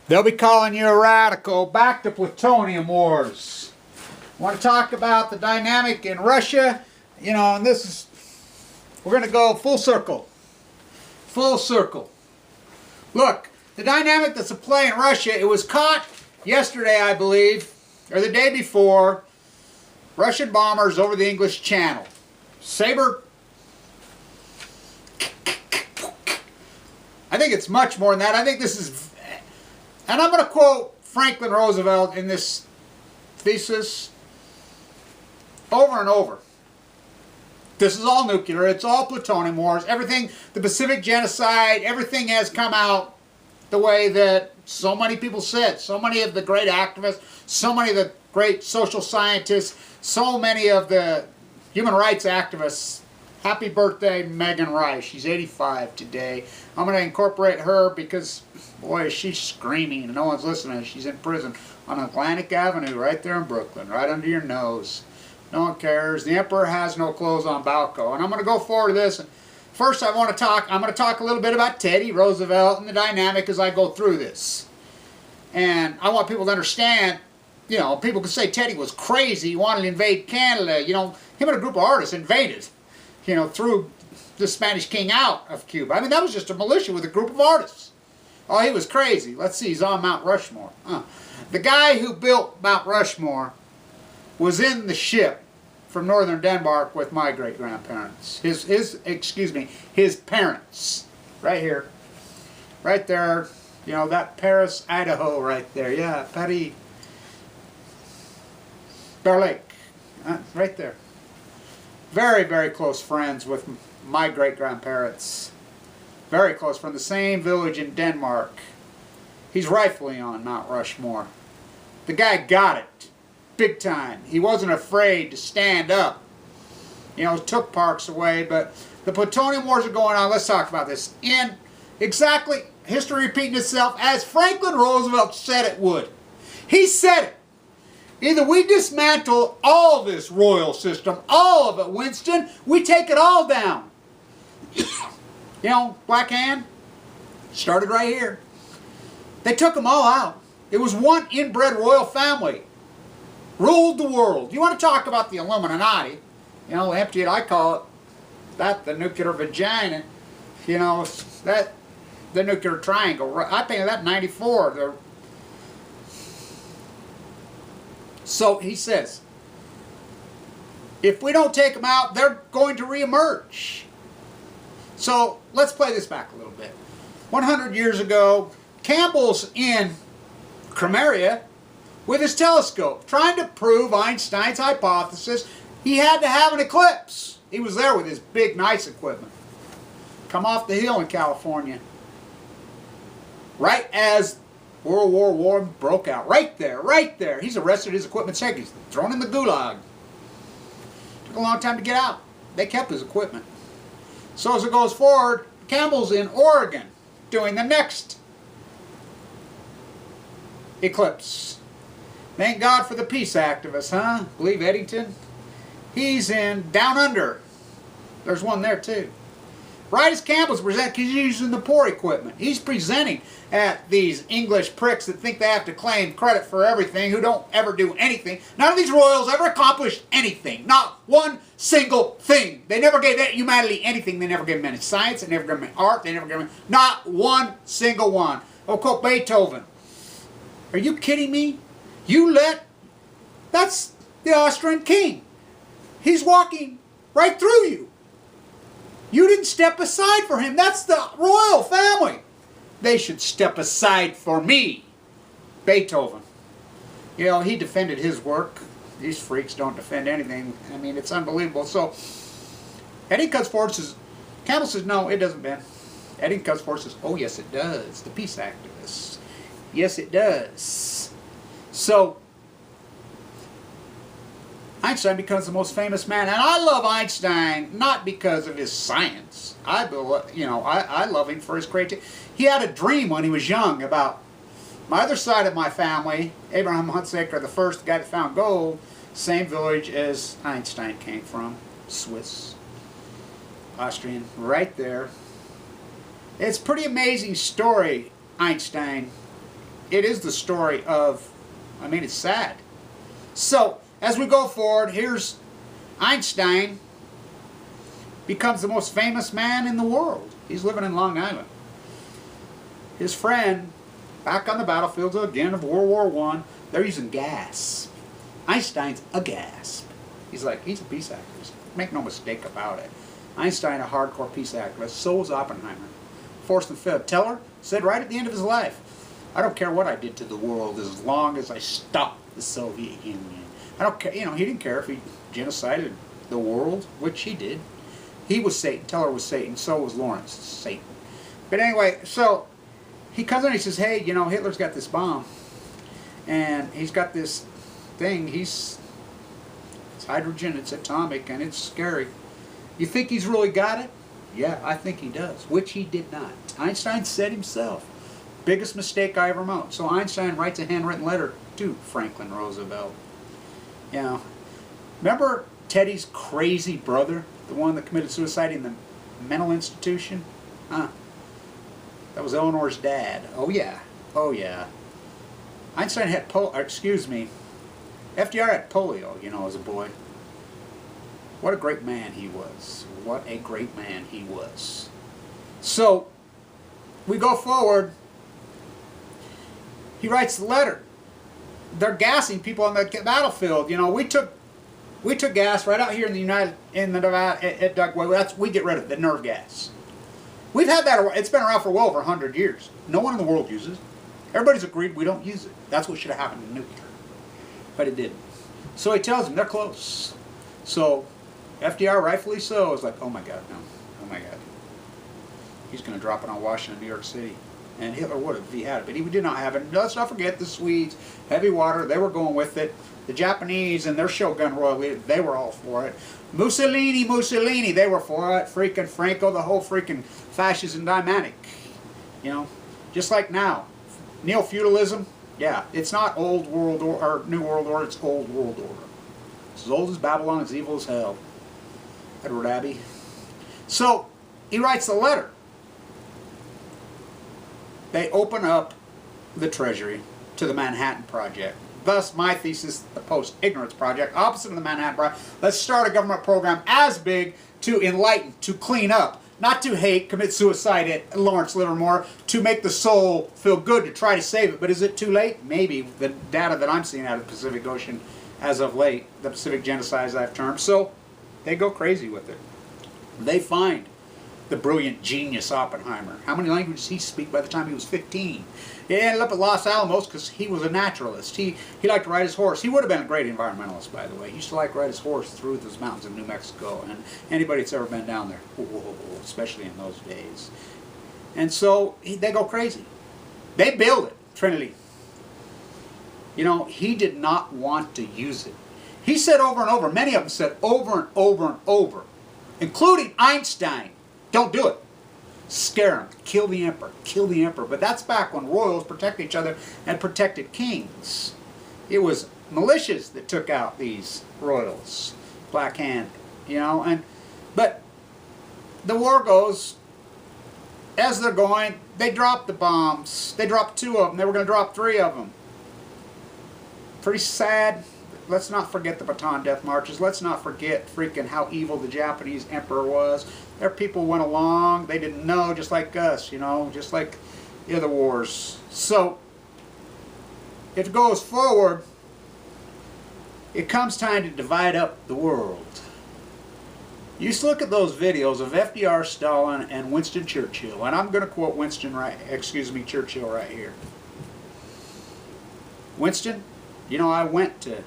They'll be calling you a radical. Back to Plutonium Wars. I want to talk about the dynamic in Russia. You know, and this is, we're going to go full circle. Full circle. Look, the dynamic that's at play in Russia, it was caught yesterday, I believe, or the day before. Russian bombers over the English Channel. Saber. I think it's much more than that. I think this is, and I'm going to quote Franklin Roosevelt in this thesis over and over. This is all nuclear. It's all plutonium wars. Everything, the Pacific genocide, everything has come out the way that so many people said. So many of the great activists, so many of the great social scientists, so many of the human rights activists. Happy birthday, Megan Rice. She's 85 today. I'm going to incorporate her because, boy, she's screaming and no one's listening. She's in prison on Atlantic Avenue right there in Brooklyn, right under your nose. No one cares. The emperor has no clothes on BALCO. And I'm going to go forward to this. First, I'm going to talk a little bit about Teddy Roosevelt and the dynamic as I go through this. And I want people to understand, you know, people could say Teddy was crazy. He wanted to invade Canada. You know, him and a group of artists invaded, you know, threw the Spanish king out of Cuba. I mean, that was just a militia with a group of artists. Oh, he was crazy. Let's see, he's on Mount Rushmore. The guy who built Mount Rushmore was in the ship from northern Denmark with my great-grandparents. His parents. Right here. Right there. You know, that Paris, Idaho right there. Yeah, Paris. Bear Lake. Right there. Very, very close friends with my great-grandparents. Very close, from the same village in Denmark. He's rightfully on Mount Rushmore. The guy got it. Big time. He wasn't afraid to stand up. You know, took parks away, but the plutonium wars are going on. Let's talk about this. In exactly, history repeating itself as Franklin Roosevelt said it would. He said it. Either we dismantle all this royal system, all of it, Winston, we take it all down. You know, Black Hand started right here. They took them all out. It was one inbred royal family. Ruled the world. You want to talk about the Illuminati? You know, empty it, I call it that, the nuclear vagina. You know, that, the nuclear triangle. I painted that in '94. So he says, if we don't take them out, they're going to reemerge. So let's play this back a little bit. 100 years ago, Campbell's in Crimea with his telescope, trying to prove Einstein's hypothesis. He had to have an eclipse. He was there with his big, nice equipment. Come off the hill in California. Right as World War I broke out. Right there, right there. He's arrested, his equipment's taken. He's thrown in the gulag. Took a long time to get out. They kept his equipment. So as it goes forward, Campbell's in Oregon doing the next eclipse. Thank God for the peace activists, huh? Believe Eddington? He's in Down Under. There's one there too. Right as Campbell's presenting, because he's using the poor equipment. He's presenting at these English pricks that think they have to claim credit for everything, who don't ever do anything. None of these royals ever accomplished anything. Not one single thing. They never gave humanity anything. They never gave them any science. They never gave them art. They never gave them not one single one. Oh, quote Beethoven. Are you kidding me? That's the Austrian king. He's walking right through you. You didn't step aside for him. That's the royal family. They should step aside for me. Beethoven. You know, he defended his work. These freaks don't defend anything. I mean, it's unbelievable. So, Eddie cuts forward, says, Campbell says, no, it doesn't, Ben. Eddie cuts forward, says, oh, yes, it does. The peace activists. Yes, it does. So, Einstein becomes the most famous man, and I love Einstein not because of his science. I love him for his creativity. He had a dream when he was young about my other side of my family. Abraham Hunsaker, the first guy that found gold, same village as Einstein came from, Swiss, Austrian, right there. It's a pretty amazing story, Einstein. it is the story of, I mean, it's sad. So, as we go forward, here's Einstein becomes the most famous man in the world. He's living in Long Island. His friend, back on the battlefields again of World War I, they're using gas. Einstein's a gasp. He's like, he's a peace activist. Make no mistake about it. Einstein, a hardcore peace activist. So was Oppenheimer. Forced and fib. Teller said right at the end of his life, I don't care what I did to the world as long as I stopped the Soviet Union. I don't care. You know, he didn't care if he genocided the world, which he did. He was Satan. Teller was Satan. So was Lawrence. Satan. But anyway, so he comes in and he says, hey, you know, Hitler's got this bomb. And he's got this thing. It's hydrogen. It's atomic. And it's scary. You think he's really got it? Yeah, I think he does. Which he did not. Einstein said himself, biggest mistake I ever made. So Einstein writes a handwritten letter to Franklin Roosevelt. You know, remember Teddy's crazy brother? The one that committed suicide in the mental institution? Huh. That was Eleanor's dad. Oh yeah. Oh yeah. Einstein had FDR had polio, you know, as a boy. What a great man he was. What a great man he was. So, we go forward. He writes the letter. They're gassing people on the battlefield. You know, we took gas right out here in the Nevada at Dugway. We get rid of it, the nerve gas. We've had that. It's been around for well over 100 years. No one in the world uses it. Everybody's agreed we don't use it. That's what should have happened in nuclear, but it didn't. So he tells them they're close. So FDR, rightfully so, is like, oh my God, no, oh my God. He's going to drop it on Washington, New York City. And Hitler would have if he had it, but he did not have it. Let's not forget the Swedes, heavy water, they were going with it. The Japanese and their Shogun royal leader, they were all for it. Mussolini, they were for it. Freaking Franco, the whole freaking fascism dynamic. You know, just like now. Neo-feudalism, yeah, it's not old world or new world order, it's old world order. It's as old as Babylon, it's evil as hell. Edward Abbey. So, he writes the letter. They open up the Treasury to the Manhattan Project. Thus, my thesis, the Post-Ignorance Project, opposite of the Manhattan Project. Let's start a government program as big to enlighten, to clean up, not to hate, commit suicide at Lawrence Livermore, to make the soul feel good, to try to save it. But is it too late? Maybe. The data that I'm seeing out of the Pacific Ocean as of late, the Pacific genocides I've termed. So, they go crazy with it. They find the brilliant genius Oppenheimer. How many languages did he speak by the time he was 15? He ended up at Los Alamos because he was a naturalist. He liked to ride his horse. He would have been a great environmentalist, by the way. He used to like to ride his horse through those mountains of New Mexico. And anybody that's ever been down there, especially in those days. And so they go crazy. They build it, Trinity. You know, he did not want to use it. He said over and over, many of them said over and over and over, including Einstein, don't do it. Scare him. Kill the emperor. Kill the emperor. But that's back when royals protected each other and protected kings. It was militias that took out these royals. Black Hand, you know. But the war goes, as they're going, they drop the bombs. They dropped 2 of them. They were going to drop 3 of them. Pretty sad. Let's not forget the Bataan Death Marches. Let's not forget freaking how evil the Japanese emperor was. Their people went along. They didn't know, just like us, you know, just like the other wars. So, it goes forward. It comes time to divide up the world. You just look at those videos of FDR, Stalin, and Winston Churchill. And I'm going to quote Churchill right here. Winston, you know, I went to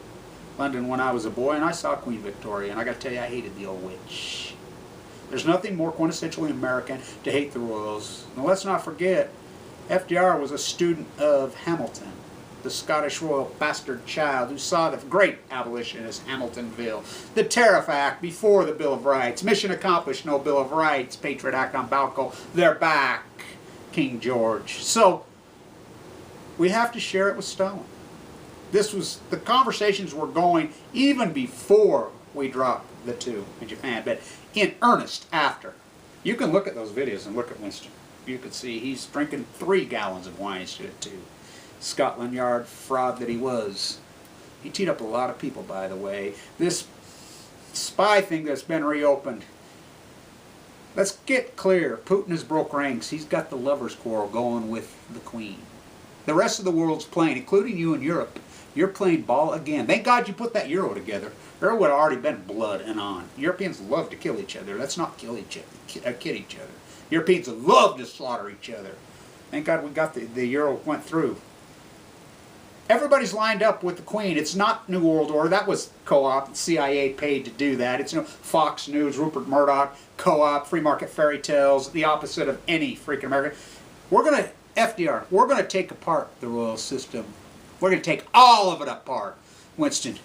London when I was a boy, and I saw Queen Victoria, and I got to tell you, I hated the old witch. There's nothing more quintessentially American to hate the royals. Now let's not forget, FDR was a student of Hamilton, the Scottish royal bastard child who saw the great abolitionist Hamiltonville, the Tariff Act before the Bill of Rights, mission accomplished, no Bill of Rights, Patriot Act on BALCO, they're back, King George. So, we have to share it with Stalin. The conversations were going even before we dropped the 2 in Japan, but in earnest after. You can look at those videos and look at Winston. You can see he's drinking 3 gallons of wine instead of 2. Scotland Yard fraud that he was. He teed up a lot of people, by the way. This spy thing that's been reopened. Let's get clear. Putin has broke ranks. He's got the lovers' quarrel going with the Queen. The rest of the world's playing, including you in Europe. You're playing ball again. Thank God you put that euro together. There would have already been blood and on. Europeans love to kill each other. Let's not kill each other. Kid each other. Europeans love to slaughter each other. Thank God we got the euro went through. Everybody's lined up with the Queen. It's not New World Order. That was co-op. CIA paid to do that. It's Fox News, Rupert Murdoch, co-op, free market fairy tales, the opposite of any freaking American. We're going to, FDR, we're going to take apart the royal system. We're going to take all of it apart. Winston,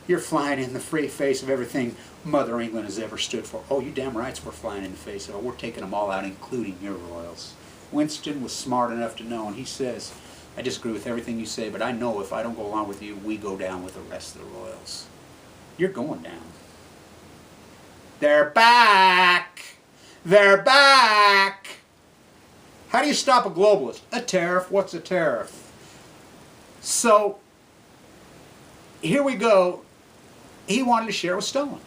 you're flying in the free face of everything Mother England has ever stood for. Oh, you damn right we're flying in the face of it. We're taking them all out, including your royals. Winston was smart enough to know, and he says, I disagree with everything you say, but I know if I don't go along with you, we go down with the rest of the royals. You're going down. They're back! They're back! How do you stop a globalist? A tariff. What's a tariff? So, here we go. He wanted to share it with Stalin.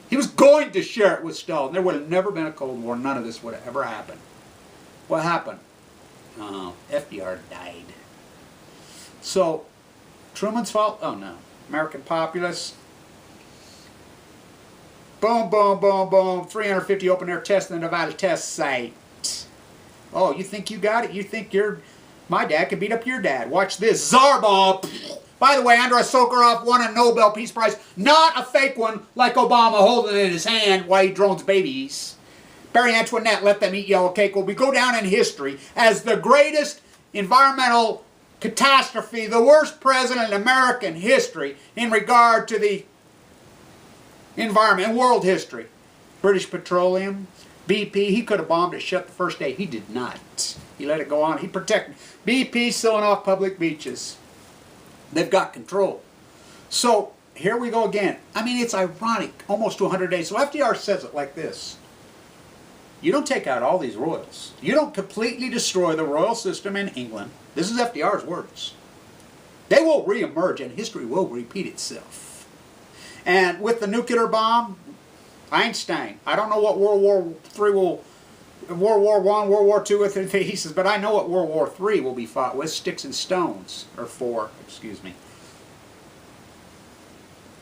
He was going to share it with Stalin. There would have never been a Cold War. None of this would have ever happened. What happened? FDR died. So, Truman's fault? Oh no. American populace. Boom, boom, boom, boom. 350 open air tests in the Nevada test site. Oh, you think you got it? You think my dad can beat up your dad? Watch this. Tsar bomb. By the way, Andrei Sakharov won a Nobel Peace Prize. Not a fake one like Obama holding it in his hand while he drones babies. Barry Antoinette let them eat yellow cake. Will we go down in history as the greatest environmental catastrophe, the worst president in American history in regard to the environment in world history. British Petroleum, BP, he could have bombed it shut the first day. He did not. He let it go on. He protected. BP selling off public beaches. They've got control. So here we go again. I mean, it's ironic. Almost to 100 days. So FDR says it like this. You don't take out all these royals. You don't completely destroy the royal system in England. This is FDR's words. They will reemerge and history will repeat itself. And with the nuclear bomb, Einstein, I don't know what World War III will, World War I, World War II, he says, but I know what World War III will be fought with, sticks and stones, or for, excuse me.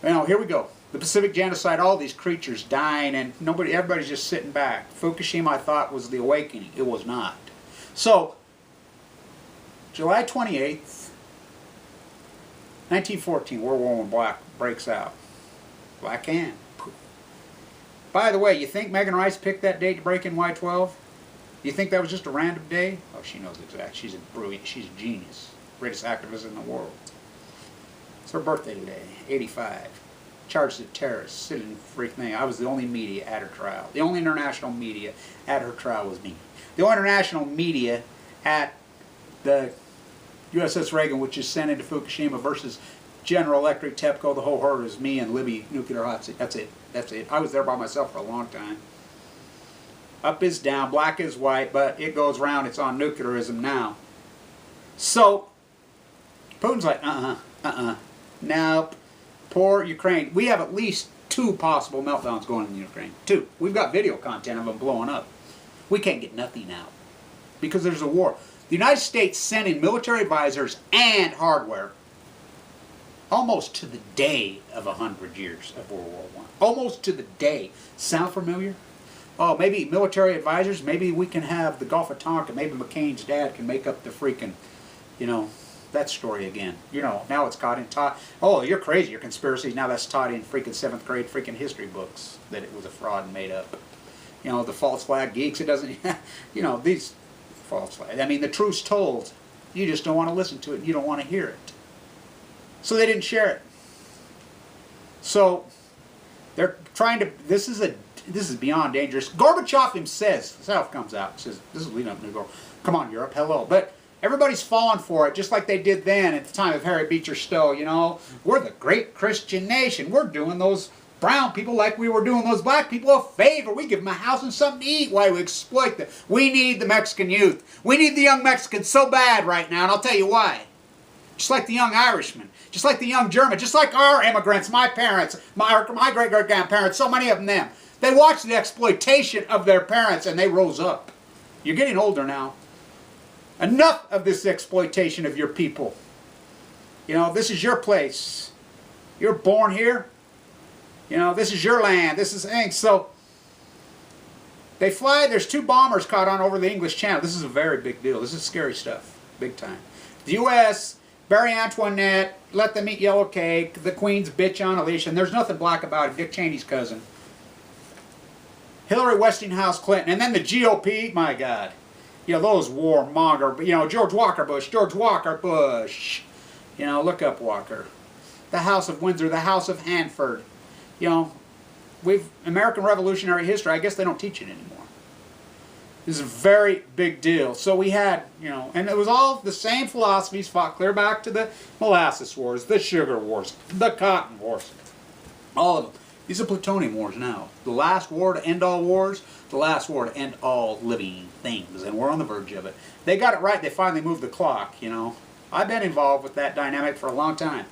Now, here we go. The Pacific genocide, all these creatures dying, and everybody's just sitting back. Fukushima, I thought, was the awakening. It was not. So, July 28th, 1914, World War I Black breaks out. Black hand. By the way, you think Megan Rice picked that date to break in Y12? You think that was just a random day? Oh, she knows exactly. She's a brilliant, she's a genius. Greatest activist in the world. It's her birthday today, 85. Charged as a terrorist, sitting free thing. I was the only media at her trial. The only international media at her trial was me. The only international media at the USS Reagan, which is sent into Fukushima versus General Electric, TEPCO, the whole herd is me and Libby Nuclear Hot Seat. That's it. That's it. I was there by myself for a long time. Up is down, black is white, but it goes round. It's on nuclearism now. So, Putin's like, nope. Poor Ukraine. We have at least 2 possible meltdowns going in Ukraine. 2. We've got video content of them blowing up. We can't get nothing out because there's a war. The United States sent in military advisors and hardware almost to the day of 100 years of World War I. Almost to the day. Sound familiar? Oh, maybe military advisors. Maybe we can have the Gulf of Tonkin. Maybe McCain's dad can make up the freaking, that story again. Now it's caught in oh, you're crazy, your conspiracy. Now that's taught in freaking 7th grade freaking history books that it was a fraud and made up. The false flag geeks, it doesn't, these false flag. I mean, the truth's told. You just don't want to listen to it. You don't want to hear it. So they didn't share it. So they're trying to, this is beyond dangerous. Gorbachev himself comes out and says, this is leading up to New York. Come on, Europe, hello. But everybody's fallen for it, just like they did then at the time of Harry Beecher Stowe, We're the great Christian nation. We're doing those brown people like we were doing those black people a favor. We give them a house and something to eat. Why we exploit them? We need the Mexican youth. We need the young Mexicans so bad right now, and I'll tell you why. Just like the young Irishmen, just like the young German, just like our immigrants, my parents, my great-great-grandparents, so many of them. They watched the exploitation of their parents and they rose up. You're getting older now. Enough of this exploitation of your people. You know, this is your place. You're born here. You know, this is your land. This is things. So they fly. There's 2 bombers caught on over the English Channel. This is a very big deal. This is scary stuff. Big time. The U.S., Marie Antoinette, let them eat yellow cake, the Queen's bitch on a leash, and there's nothing black about it. Dick Cheney's cousin. Hillary Westinghouse Clinton, and then the GOP, my God. You know, those warmonger, you know, George Walker Bush. You know, look up Walker. The House of Windsor, the House of Hanford. You know, American Revolutionary history, I guess they don't teach it anymore. This is a very big deal. So we had, you know, and it was all the same philosophies fought clear back to the molasses wars, the sugar wars, the cotton wars. All of them. These are Plutonium Wars now. The last war to end all wars, the last war to end all living things. And we're on the verge of it. They got it right. They finally moved the clock, you know. I've been involved with that dynamic for a long time.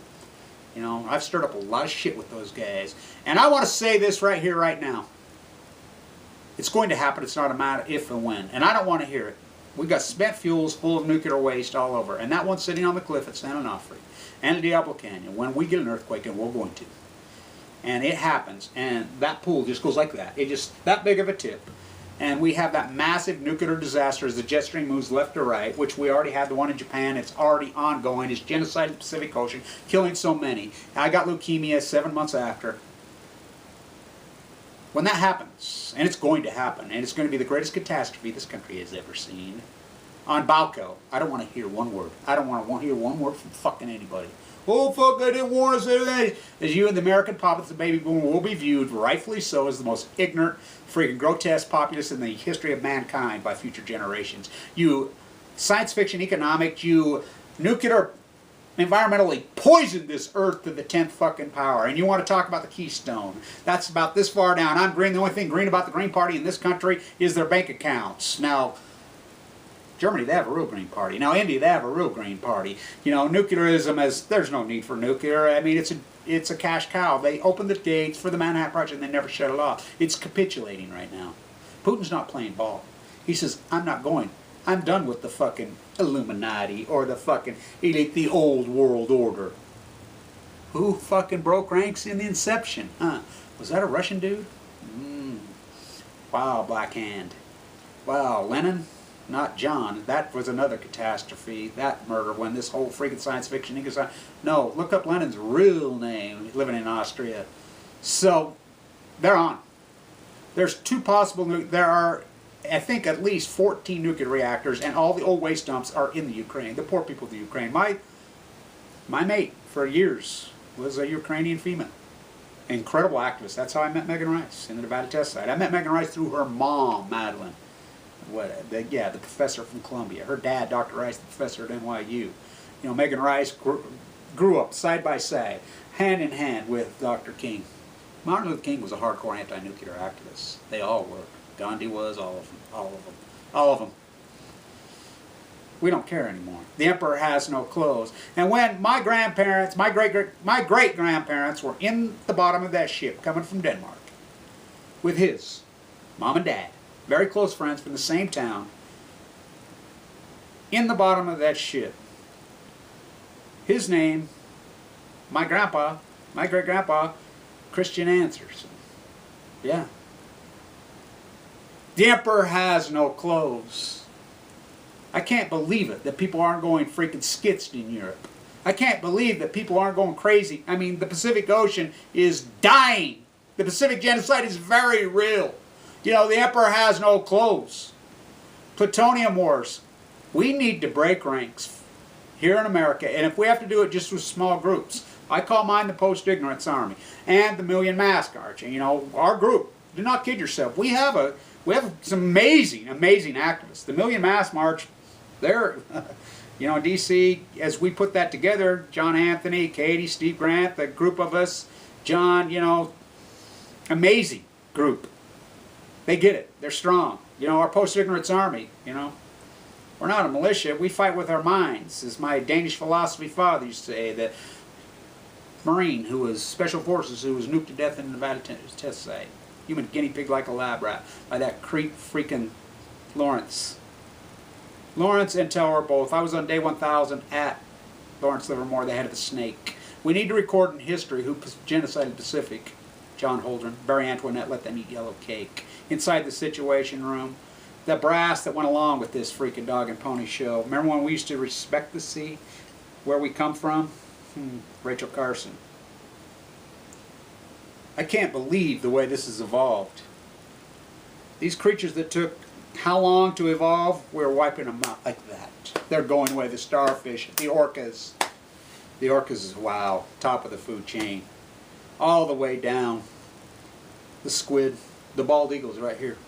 You know, I've stirred up a lot of shit with those guys. And I want to say this right here, right now. It's going to happen. It's not a matter if and when. And I don't want to hear it. We've got spent fuels full of nuclear waste all over. And that one's sitting on the cliff at San Onofre and the Diablo Canyon. When we get an earthquake, and we're going to. And it happens. And that pool just goes like that. It just, that big of a tip. And we have that massive nuclear disaster as the jet stream moves left to right, which we already had the one in Japan. It's already ongoing. It's genocide in the Pacific Ocean, killing so many. I got leukemia 7 months after. When that happens, and it's going to happen, and it's going to be the greatest catastrophe this country has ever seen, on BALCO, I don't want to hear one word. I don't want to hear one word from fucking anybody. Oh, fuck, they didn't warn us. As you and the American populace, the baby boom, will be viewed, rightfully so, as the most ignorant, freaking grotesque populace in the history of mankind by future generations. You science fiction economic, you nuclear environmentally poisoned this earth to the 10th fucking power. And you want to talk about the Keystone. That's about this far down. I'm green. The only thing green about the Green Party in this country is their bank accounts. Now, Germany, they have a real Green Party. Now, India, they have a real Green Party. You know, nuclearism, there's no need for nuclear. I mean, it's a cash cow. They opened the gates for the Manhattan Project and they never shut it off. It's capitulating right now. Putin's not playing ball. He says, I'm not going. I'm done with the fucking Illuminati or the fucking elite, the old world order. Who fucking broke ranks in the inception? Huh? Was that a Russian dude? Wow, Black Hand. Wow, Lenin? Not John. That was another catastrophe. That murder when this whole freaking science fiction. No, look up Lenin's real name. Living in Austria. So, they're on. There's 2 possible. There are, I think, at least 14 nuclear reactors, and all the old waste dumps are in the Ukraine. The poor people of the Ukraine. My mate for years was a Ukrainian female. Incredible activist. That's how I met Megan Rice in the Nevada test site. I met Megan Rice through her mom, Madeline. The professor from Columbia. Her dad, Dr. Rice, the professor at NYU. You know, Megan Rice grew up side by side, hand in hand with Dr. King. Martin Luther King was a hardcore anti-nuclear activist. They all were. Gandhi was, all of them. We don't care anymore. The emperor has no clothes. And when my grandparents, my great-grandparents were in the bottom of that ship coming from Denmark with his mom and dad, very close friends from the same town, in the bottom of that ship, his name, my great-grandpa, Christian Answers. Yeah. The emperor has no clothes. I can't believe it that people aren't going freaking skitsed in Europe. I can't believe that people aren't going crazy. I mean, the Pacific Ocean is dying. The Pacific genocide is very real. You know, the emperor has no clothes. Plutonium Wars. We need to break ranks here in America, and if we have to do it just with small groups. I call mine the Post-Ignorance Army and the Million Mask March. And, you know, our group, do not kid yourself. We have some amazing activists. The Million Mask March, they're, you know, in D.C., as we put that together, John Anthony, Katie, Steve Grant, the group of us, John, you know, Amazing group. They get it. They're strong. You know, our post-ignorance army, you know. We're not a militia. We fight with our minds. As my Danish philosophy father used to say, the Marine who was Special Forces who was nuked to death in the Nevada test site. Human guinea pig like a lab rat by that creep freaking Lawrence. Lawrence and Teller both. I was on day 1000 at Lawrence Livermore, the head of the snake. We need to record in history who genocided Pacific. John Holdren, Barry Antoinette, let them eat yellow cake. Inside the Situation Room. The brass that went along with this freaking dog and pony show. Remember when we used to respect the sea? Where we come from? Rachel Carson. I can't believe the way this has evolved. These creatures that took how long to evolve, we're wiping them out like that. They're going away. The starfish, the orcas. The orcas is, wow, top of the food chain. All the way down. The squid, the bald eagles right here.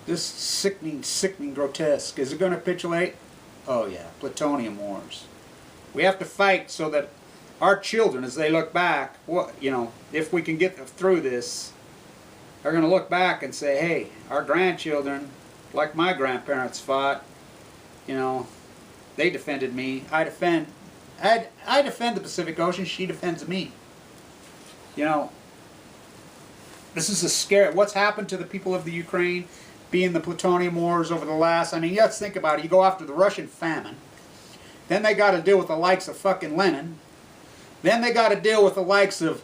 This sickening, sickening grotesque. Is it going to capitulate? Oh yeah, Plutonium Wars. We have to fight so that our children, as they look back, what, you know, if we can get through this, they're going to look back and say, hey, our grandchildren, like my grandparents fought, you know, they defended me. I defend the Pacific Ocean. She defends me. You know, this is a scare. What's happened to the people of the Ukraine? Being the Plutonium Wars over the last, I mean, let's think about it. You go after the Russian famine. Then they got to deal with the likes of fucking Lenin. Then they got to deal with the likes of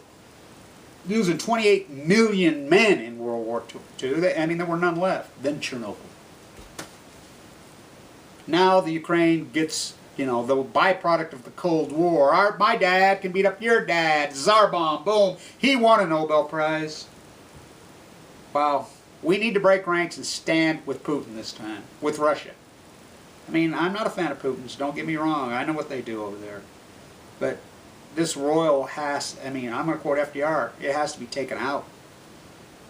losing 28 million men in World War II. I mean, there were none left. Then Chernobyl. Now the Ukraine gets, you know, the byproduct of the Cold War. My dad can beat up your dad. Tsar bomb, boom. He won a Nobel Prize. Wow. We need to break ranks and stand with Putin this time, with Russia. I mean, I'm not a fan of Putin's, don't get me wrong. I know what they do over there. But this royal has, I mean, I'm going to quote FDR, it has to be taken out.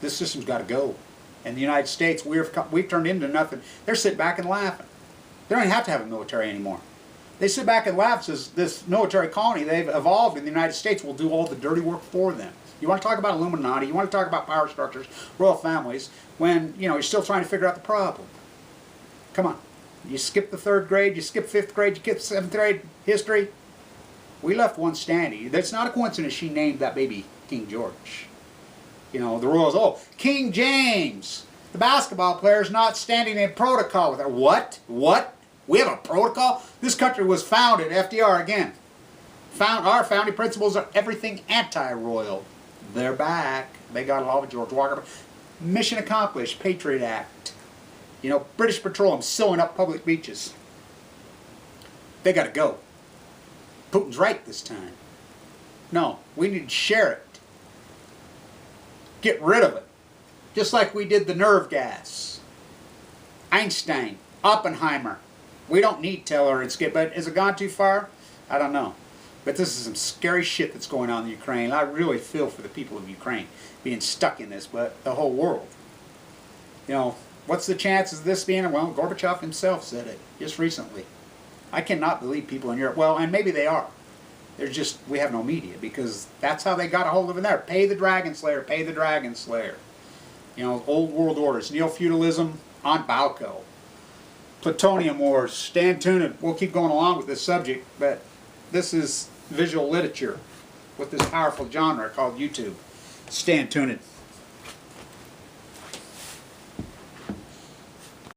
This system's got to go. And the United States, we've turned into nothing. They're sitting back and laughing. They don't even have to have a military anymore. They sit back and laugh as this military colony they've evolved in the United States will do all the dirty work for them. You want to talk about Illuminati, you want to talk about power structures, royal families, when, you know, you're still trying to figure out the problem. Come on. You skip the 3rd grade, you skip 5th grade, you skip 7th grade history. We left one standing. That's not a coincidence she named that baby King George. You know, the royals, oh, King James, the basketball player's not standing in protocol with her. What? What? We have a protocol? This country was founded, FDR again. Our founding principles are everything anti-royal. They're back. They got it all with George Walker. Mission accomplished. Patriot Act. You know, British Petroleum sewing up public beaches. They got to go. Putin's right this time. No, we need to share it. Get rid of it. Just like we did the nerve gas. Einstein, Oppenheimer. We don't need Teller and Skip, but has it gone too far? I don't know. But this is some scary shit that's going on in Ukraine. I really feel for the people of Ukraine being stuck in this, but the whole world. You know, what's the chances of this being, well, Gorbachev himself said it just recently. I cannot believe people in Europe, well, and maybe they are. They're just, we have no media, because that's how they got a hold of it there. Pay the Dragon Slayer, pay the Dragon Slayer. You know, old world orders, neo-feudalism on BALCO. Plutonium Wars, stand tuned. We'll keep going along with this subject, but this is visual literature with this powerful genre called YouTube. Stand tuned.